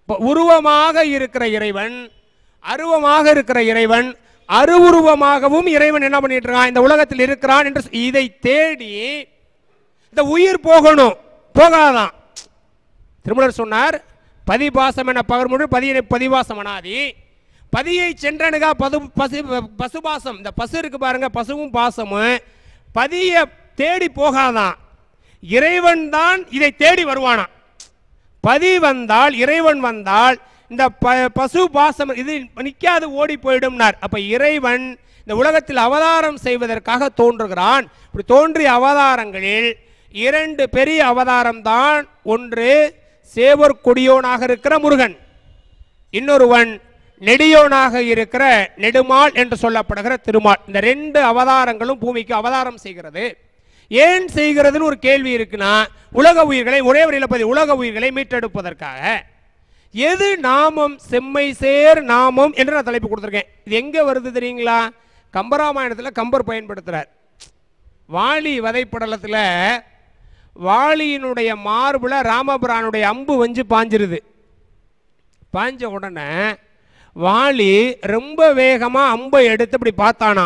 உருவமாக இருக்கிற இறைவன், அருவமாக இருக்கிற இறைவன், அருவுருவமாகவும் இறைவன் என்ன பண்ணிட்டு இருக்கான், இந்த உலகத்தில் இருக்கிறான் என்று இதை தேடி இந்த உயிர் போகணும், போகாதான். திருமூலர் சொன்னார், பதிபாசம் என பகர்முழு பதியினை பதிவாசம் அனாதி, பதியை சென்றனுகா பசுபாசம். இந்த பசு இருக்கு பாருங்க, பசுவும் பாசமும் பதியை தேடி போகாதான், இறைவன் தான் இதை தேடி வருவானா. பதி வந்தால், இறைவன் வந்தால் இந்த பசு பாசம் இது நிற்காது, ஓடி போயிடும்னார். அப்ப இறைவன் இந்த உலகத்தில் அவதாரம் செய்வதற்காக தோன்றுகிறான். இப்படி தோன்றிய அவதாரங்களில் 2 பெரிய அவதாரம் தான். ஒன்று சேவர் கொடியோனாக இருக்கிற முருகன், இன்னொருவன் நெடியோனாக இருக்கிற நெடுமால் என்று சொல்லப்படுகிற திருமால். இந்த 2 அவதாரங்களும் பூமிக்கு அவதாரம் செய்கிறது. ஏன் செய்கிறதுன்னு ஒரு கேள்வி இருக்குன்னா, உலக உயிர்களை ஒரே வரியில் உலக உயிர்களை மீட்டெடுப்பதற்காக. எது நாமம், செம்மை சேர் நாமம் என்று நான் தலைப்பு கொடுத்துருக்கேன். இது எங்கே வருது தெரியுங்களா? கம்பராமாயணத்தில் கம்பர் பயன்படுத்துகிறார். வாலி வதைப்படலத்தில் வாலியினுடைய மார்புல ராமபிரானுடைய அம்பு வஞ்சு பாஞ்சிருது. பாஞ்ச உடனே வாலி ரொம்ப வேகமாக அம்பை எடுத்து இப்படி பார்த்தானா,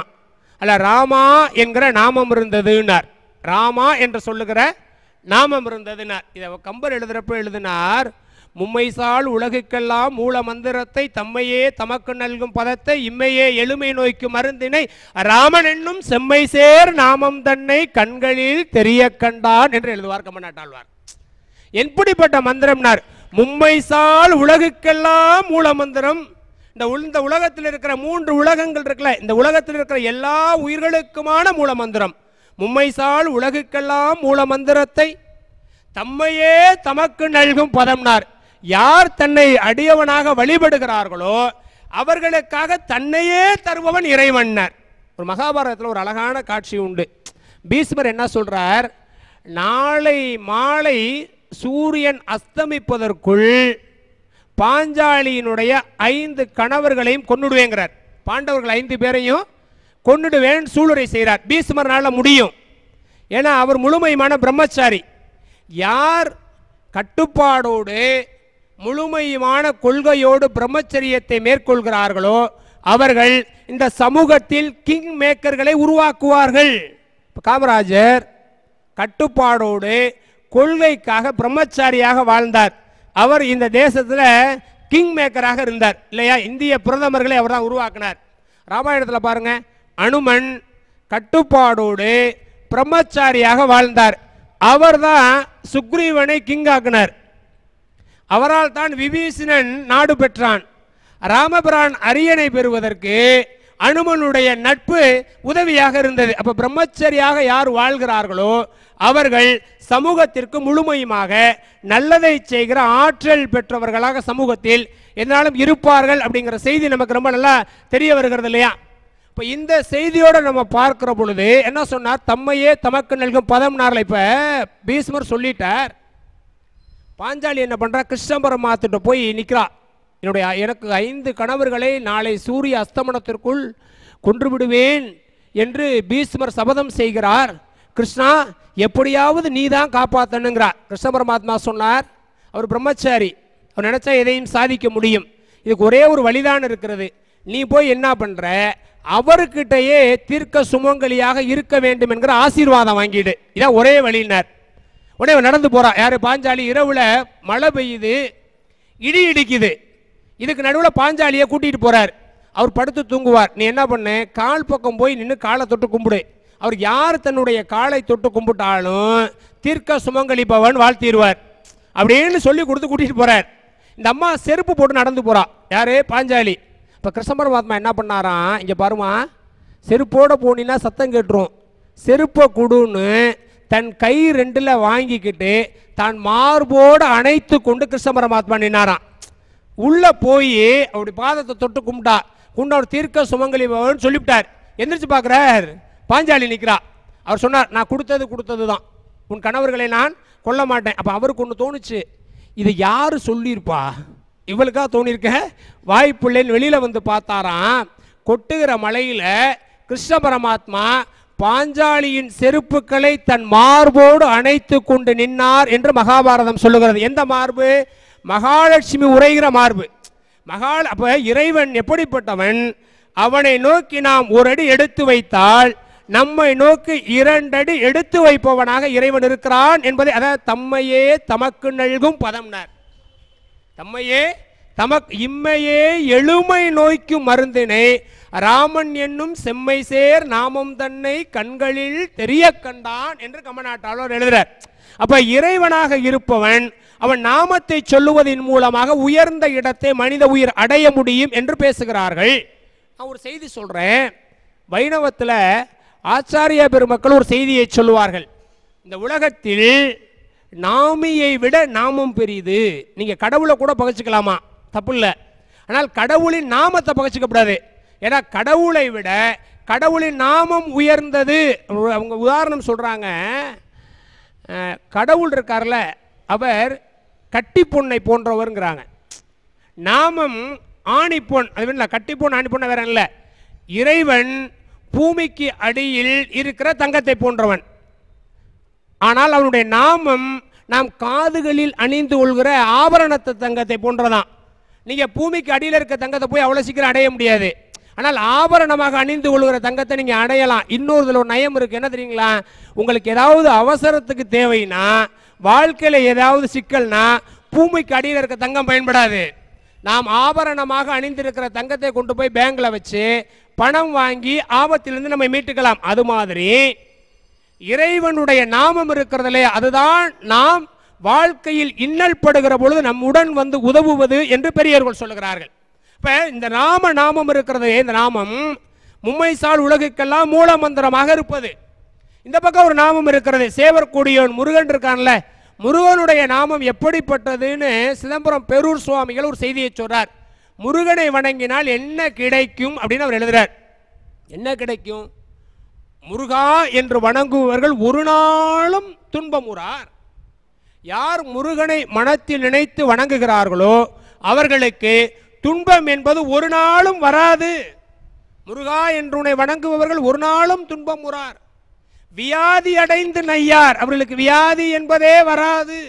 அல்ல ராமா என்கிற நாமம் இருந்ததுன்னார். ராமா என்று சொல்லுகிற நாமம் இருந்ததுன்னார். இதை கம்பர் எழுதுறப்ப எழுதினார், மும்மைசால் உலகுக்கெல்லாம் மூல மந்திரத்தை தம்மையே தமக்கு நல்கும் பதத்தை இம்மையே எளிமை நோய்க்கு மருந்தினை ராமன் என்னும் செம்மை சேர் நாமம் தன்னை கண்களில் தெரிய கண்டான் என்று எழுதுவார் கம்பநாட்டாழ்வார். எப்படிப்பட்ட மந்திரம்னார்? மும்மைசால் உலகுக்கெல்லாம் மூல மந்திரம். இந்த உலகத்தில் இருக்கிற 3 உலகங்கள் இருக்குல்ல, இந்த உலகத்தில் இருக்கிற எல்லா உயிர்களுக்குமான மூல மந்திரம். மும்மைசால் உலகுக்கெல்லாம் மூல மந்திரத்தை தம்மையே தமக்கு நல்கும் பதம்னார். யார் தன்னை அடியவனாக வழிபடுகிறார்களோ அவர்களுக்காக தன்னையே தருபவன் இறைவன்னார். ஒரு மகாபாரதத்தில் ஒரு அழகான காட்சி உண்டு. பீஷ்மர் என்ன சொல்றார், நாளை மாலை சூரியன் அஸ்தமிப்பதற்குள் பாஞ்சாலியினுடைய 5 கணவர்களையும் கொன்னுடுவேங்கிறார். பாண்டவர்கள் 5 பேரையும் கொன்னுடுவேன் சூளுரை செய்கிறார். பீஷ்மர்னால முடியும், ஏன்னா அவர் முழுமையான பிரம்மச்சாரி. யார் கட்டுப்பாடோடு முழுமையான கொள்கையோடு பிரம்மச்சரியத்தை மேற்கொள்கிறார்களோ அவர்கள் இந்த சமூகத்தில் கிங் மேக்கர்களை உருவாக்குவார்கள். காமராஜர் கட்டுப்பாடோடு கொள்கைக்காக பிரம்மச்சாரியாக வாழ்ந்தார். அவர் இந்த தேசத்தில் கிங் மேக்கராக இருந்தார் இல்லையா? இந்திய பிரதமர்களை அவர் தான் உருவாக்கினார். ராமாயணத்தில் பாருங்க, அனுமன் கட்டுப்பாடோடு பிரம்மச்சாரியாக வாழ்ந்தார். அவர் தான் சுக்ரீவனை கிங் ஆக்கினார். அவரால் தான் விபீஷணன் நாடு பெற்றான். ராமபிரான் அரியணை பெறுவதற்கு அனுமனுடைய நட்பு உதவியாக இருந்தது. அப்ப பிரம்மச்சரியாக யார் வாழ்கிறார்களோ அவர்கள் சமூகத்திற்கு முழுமையுமாக நல்லதை செய்கிற ஆற்றல் பெற்றவர்களாக சமூகத்தில் என்னாலும் இருப்பார்கள் அப்படிங்கிற செய்தி நமக்கு ரொம்ப நல்லா தெரிய வருகிறது இல்லையா? இப்போ இந்த செய்தியோடு நம்ம பார்க்கிற பொழுது என்ன சொன்னார், தம்மையே தமக்கு நல்கும் பதம்னார்ல. இப்போ பீஷ்மர் சொல்லிட்டார். பாஞ்சாலி என்ன பண்றா, கிருஷ்ண பரமாத்மாட்ட போய் நிற்கிறா. எனக்கு 5 கணவர்களை நாளை சூரிய அஸ்தமனத்திற்குள் கொன்று விடுவேன் என்று பீஷ்மர் சபதம் செய்கிறார். கிருஷ்ணா எப்படியாவது நீ தான் காப்பாற்றணுங்கிறார். கிருஷ்ண பரமாத்மா சொன்னார், அவர் பிரம்மச்சாரி, அவர் நினைச்சா எதையும் சாதிக்க முடியும். இதுக்கு ஒரே ஒரு வழிதான் இருக்கிறது. நீ போய் என்ன பண்ற, அவர்கிட்டயே தீர்க்க சுமங்கலியாக இருக்க வேண்டும் என்கிற ஆசீர்வாதம் வாங்கிடு. இதான் ஒரே வழியினார். உடனே நடந்து போறா. யாரு? பாஞ்சாலி. இரவுல மழை பெய்யுது, இடி இடிக்குது. இதுக்கு நடுவில் பாஞ்சாலியை கூட்டிட்டு போறார். அவர் படுத்து தூங்குவார். நீ என்ன பண்ண, கால் பக்கம் போய் நின்று காலை தொட்டு கும்பிடு. அவர் யார் தன்னுடைய காலை தொட்டு கும்பிட்டாலும் தீர்க்க சுமங்கலிப்பவன் வாழ்த்திடுவார் அப்படின்னு சொல்லி கொடுத்து கூட்டிட்டு போறார். இந்த அம்மா செருப்பு போட்டு நடந்து போறா. யாரு? பாஞ்சாலி. இப்போ கிருஷ்ண பரமாத்மா என்ன பண்ணாராம், இங்கே பாருமா, செருப்போட போனீங்கன்னா சத்தம் கேட்டுரும், செருப்பை கொடுன்னு தன் கை 2ல் வாங்கிக்கிட்டு தான் மார்போடு அணைத்து கொண்டு கிருஷ்ண பரமாத்மா நின்னாராம். உள்ள போய் அப்படி பாதத்தை தொட்டு கும்பிட்டா. குண்டவர் தீர்க்க சுமங்கலி பவன் சொல்லிவிட்டார். எந்திரிச்சு பார்க்குறார், பாஞ்சாலி நிற்கிறா. அவர் சொன்னார், நான் கொடுத்தது தான், உன் கணவர்களை நான் கொல்ல மாட்டேன். அப்போ அவருக்கு ஒன்று தோணுச்சு, இது யாரு சொல்லியிருப்பா, இவளுக்காக தோணியிருக்க வாய்ப்பில்லைன்னு வெளியில் வந்து பார்த்தாராம். கொட்டுகிற மலையில் கிருஷ்ண பரமாத்மா பாஞ்சாலியின் செருப்புக்களை தன் மார்போடு அணைத்து கொண்டு நின்னார் என்று மகாபாரதம் சொல்லுகிறது. எந்த மார்பு? மகாலட்சுமி உரைகிற மார்பு. அப்ப இறைவன் எப்படிப்பட்டவன்? அவனை நோக்கி நாம் ஒரு அடி எடுத்து வைத்தால் நம்மை நோக்கி 2 அடி எடுத்து வைப்பவனாக இறைவன் இருக்கிறான் என்பதை, அதாவது தம்மையே தமக்கு நல்கும் பதம்னார். தம்மையே இம்மையே எழுமை நோய்க்கும் மருந்தினை ராமன் என்னும் செம்மை சேர் நாமம் தன்னை கண்களில் தெரிய கண்டான் என்று கமநாட்டாளர் எழுதுறார். அப்ப இறைவனாக இருப்பவன் அவன் நாமத்தை சொல்லுவதன் மூலமாக உயர்ந்த இடத்தை மனித உயிர் அடைய முடியும் என்று பேசுகிறார்கள். நான் ஒரு செய்தி சொல்றேன். வைணவத்தில் ஆச்சாரிய பெருமக்கள் ஒரு செய்தியை சொல்லுவார்கள். இந்த உலகத்தில் நாமியை விட நாமம் பெரியது. நீங்க கடவுளை கூட பகைச்சுக்கலாமா, தப்பு இல்லை. ஆனால் கடவுளின் நாமத்தை பகைச்சிக்கப்படாது. ஏன்னா கடவுளை விட கடவுளின் நாமம் உயர்ந்தது. அவங்க உதாரணம் சொல்றாங்க. கடவுள் இருக்கார்ல, அவர் கட்டி பொண்ணை போன்றவர்ங்கிறாங்க. நாமம் ஆணிப்பொன், அது கட்டி பொன் ஆணி பொண்ணை வேற இல்லை. இறைவன் பூமிக்கு அடியில் இருக்கிற தங்கத்தை போன்றவன். ஆனால் அவனுடைய நாமம் நாம் காதுகளில் அணிந்து கொள்கிற ஆபரணத்தை தங்கத்தை போன்றதான். நீங்க பூமிக்கு அடியில் இருக்க தங்கத்தை போய் அவ்வளவு சீக்கிரம் அடைய முடியாது. ஆனால் ஆபரணமாக அணிந்து கொள்கிற தங்கத்தை நீங்க அடையலாம். இன்னொரு ஒரு நயம் இருக்கு. என்ன தெரியுங்களா? உங்களுக்கு ஏதாவது அவசரத்துக்கு தேவைன்னா, வாழ்க்கையில ஏதாவது சிக்கல்னா பூமிக்கு அடியில் இருக்க தங்கம் பயன்படாது. நாம் ஆபரணமாக அணிந்திருக்கிற தங்கத்தை கொண்டு போய் பேங்க்ல வச்சு பணம் வாங்கி ஆபத்திலிருந்து நம்ம மீட்டுக்கலாம். அது மாதிரி இறைவனுடைய நாமம் இருக்கிறதில்லே, அதுதான் நாம் வாழ்க்கையில் இன்னல் படுகிற பொழுது நம்முடன் வந்து உதவுவது என்று பெரியவர்கள் சொல்லுகிறார்கள். இப்ப இந்த நாமம் இருக்கிறது. இந்த நாமம் மும்மைசால் உலகுக்கெல்லாம் மூல மந்திரமாக இருப்பது. இந்த பக்கம் ஒரு நாமம் இருக்கிறது. சேவற்கொடியோன் முருகன் இருக்கான்ல, முருகனுடைய நாமம் எப்படிப்பட்டதுன்னு சிதம்பரம் பெரூர் சுவாமிகள் ஒரு செய்தியை சொல்றார். முருகனை வணங்கினால் என்ன கிடைக்கும் அப்படின்னு அவர் எழுதுறார். என்ன கிடைக்கும்? முருகா என்று வணங்குபவர்கள் ஒரு நாளும் துன்பமுறார். யார் முருகனை மனத்தில் நினைத்து வணங்குகிறார்களோ அவர்களுக்கு துன்பம் என்பது ஒரு நாளும் வராது. முருகா என்று வணங்குபவர்கள் ஒரு நாளும் துன்பமுறார். வியாதி அடைந்து நையார், அவர்களுக்கு வியாதி என்பதே வராது.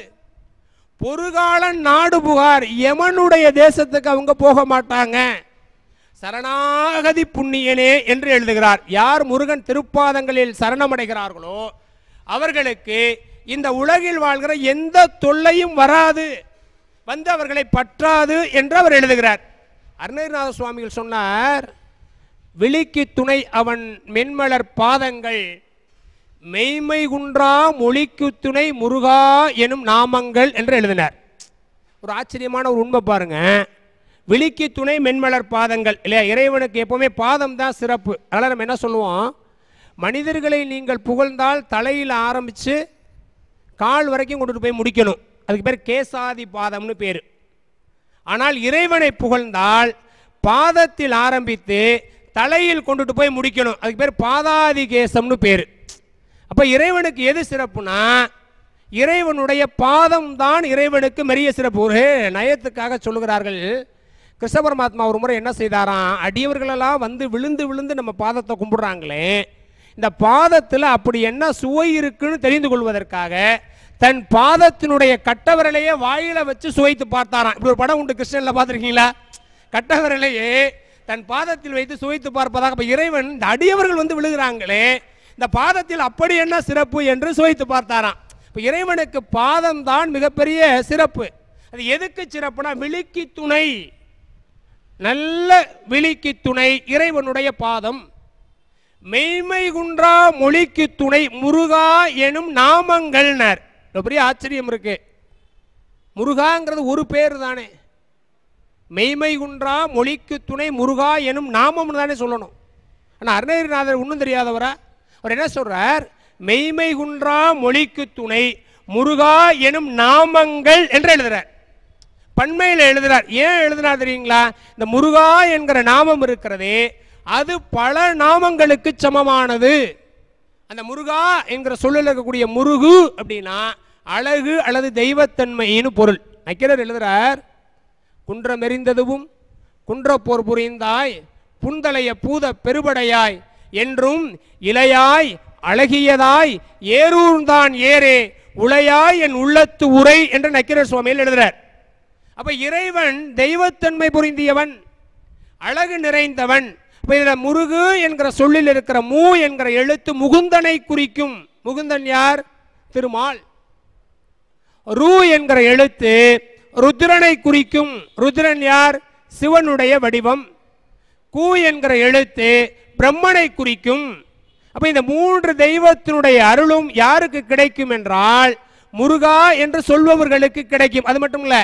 பொறுகாலன் நாடு புகார், யமனுடைய தேசத்துக்கு அவங்க போக மாட்டாங்க. சரணாகதி புண்ணியனே என்று எழுதுகிறார். யார் முருகன் திருப்பாதங்களில் சரணமடைகிறார்களோ அவர்களுக்கு இந்த உலகில் வாழ்கிற எந்த தொல்லையும் வராது, வந்து அவர்களை பற்றாது என்று அவர் எழுதுகிறார். அருணகிரிநாத சுவாமிகள் சொன்னார், விழிக்கு துணை அவன் மென்மலர் பாதங்கள், மெய்மை குன்றா மொழிக்கு துணை முருகா எனும் நாமங்கள் என்று எழுதினார். ஒரு ஆச்சரியமான ஒரு உண்மை பாருங்க. விழிக்கு துணை மென்மலர் பாதங்கள் இல்லையா? இறைவனுக்கு எப்பவுமே பாதம் தான் சிறப்பு. அதனால் நம்ம என்ன சொல்லுவோம், மனிதர்களை நீங்கள் புகழ்ந்தால் தலையில் ஆரம்பித்து கால் வரைக்கும் கொண்டுட்டு போய் முடிக்கணும். அதுக்கு பேர் கேசாதி பாதம்னு பேர். ஆனால் இறைவனை புகழ்ந்தால் பாதத்தில் ஆரம்பித்து தலையில் கொண்டுட்டு போய் முடிக்கணும். அதுக்கு பேர் பாதாதி கேசம்னு பேர். அப்ப இறைவனுக்கு எது சிறப்புனா இறைவனுடைய பாதம் தான் இறைவனுக்கு மெரிய சிறப்பு. ஒரு நயத்துக்காக சொல்லுகிறார்கள். கிருஷ்ண பரமாத்மா ஒரு முறை என்ன செய்தாராம், அடியவர்களெல்லாம் வந்து விழுந்து விழுந்து நம்ம பாதத்தை கும்பிடுறாங்களே, இந்த பாதத்தில் அப்படி என்ன சுவை இருக்குன்னு தெரிந்து கொள்வதற்காக தன் பாதத்தினுடைய கட்டவரலையே வாயில வச்சு சுவைத்து பார்த்தாராம். இப்படி ஒரு படம் உண்டு, கிருஷ்ணன்ல பார்த்துருக்கீங்களா? கட்டவரலையே தன் பாதத்தில் வைத்து சுவைத்து பார்ப்பதாக. அப்ப இறைவன் இந்த அடியவர்கள் வந்து விழுகிறாங்களே, இந்த பாதத்தில் அப்படி என்ன சிறப்பு என்று சுவைத்து பார்த்தாராம். இப்போ இறைவனுக்கு பாதம் தான் மிகப்பெரிய சிறப்பு. அது எதுக்கு சிறப்புனா விழிக்கு துணை, நல்ல விழிக்கு துணை இறைவனுடைய பாதம். மெய்மை குன்றா மொழிக்கு துணை முருகா எனும் நாமங்கள்னர். பெரிய ஆச்சரியம் இருக்கு. முருகாங்கிறது ஒரு பேர் தானே. மெய்மை குன்றா மொழிக்கு துணை முருகா எனும் நாமம் தானே சொல்லணும். ஆனால் அருணகிரிநாதர் ஒன்றும் தெரியாதவரா? அவர் என்ன சொல்றார், மெய்மை குன்றா மொழிக்கு துணை முருகா எனும் நாமங்கள் என்று எழுதுறார். பன்மையில் எழுதுறார். ஏன் எழுதுறார் தெரியுங்களா? இந்த முருகா என்கிற நாமம் இருக்கிறதே அது பல நாமங்களுக்கு சமமானது. அந்த முருகா என்கிற சொல்லில் இருக்கக்கூடிய முருகு அப்படின்னா அழகு அல்லது தெய்வத்தன்மைன்னு பொருள். நக்கீரர் எழுதுறார், குன்றமெறிந்ததுவும் குன்றப்போர் புரிந்தாய் புந்தலைய பூத பெருபடையாய் என்றும் இளையாய் அழகியதாய் ஏரூர்ந்தான் ஏரே உளையாய் என் உள்ளத்து உரை என்று நக்கீரர் சுவாமியில் எழுதுறார். அப்ப இறைவன் தெய்வத்தன்மை புரிந்தியவன், அழகு நிறைந்தவன். இப்ப இதுல முருகு என்கிற சொல்லில் இருக்கிற மூ என்கிற எழுத்து முகுந்தனை குறிக்கும். முகுந்தன் யார்? திருமால். ரூ என்கிற எழுத்து ருத்ரனை குறிக்கும். ருத்ரன் யார்? சிவனுடைய வடிவம். கூ என்கிற எழுத்து பிரம்மனை குறிக்கும். அப்ப இந்த மூன்று தெய்வத்தினுடைய அருளும் யாருக்கு கிடைக்கும் என்றால் முருகா என்று சொல்பவர்களுக்கு கிடைக்கும். அது மட்டும் இல்ல,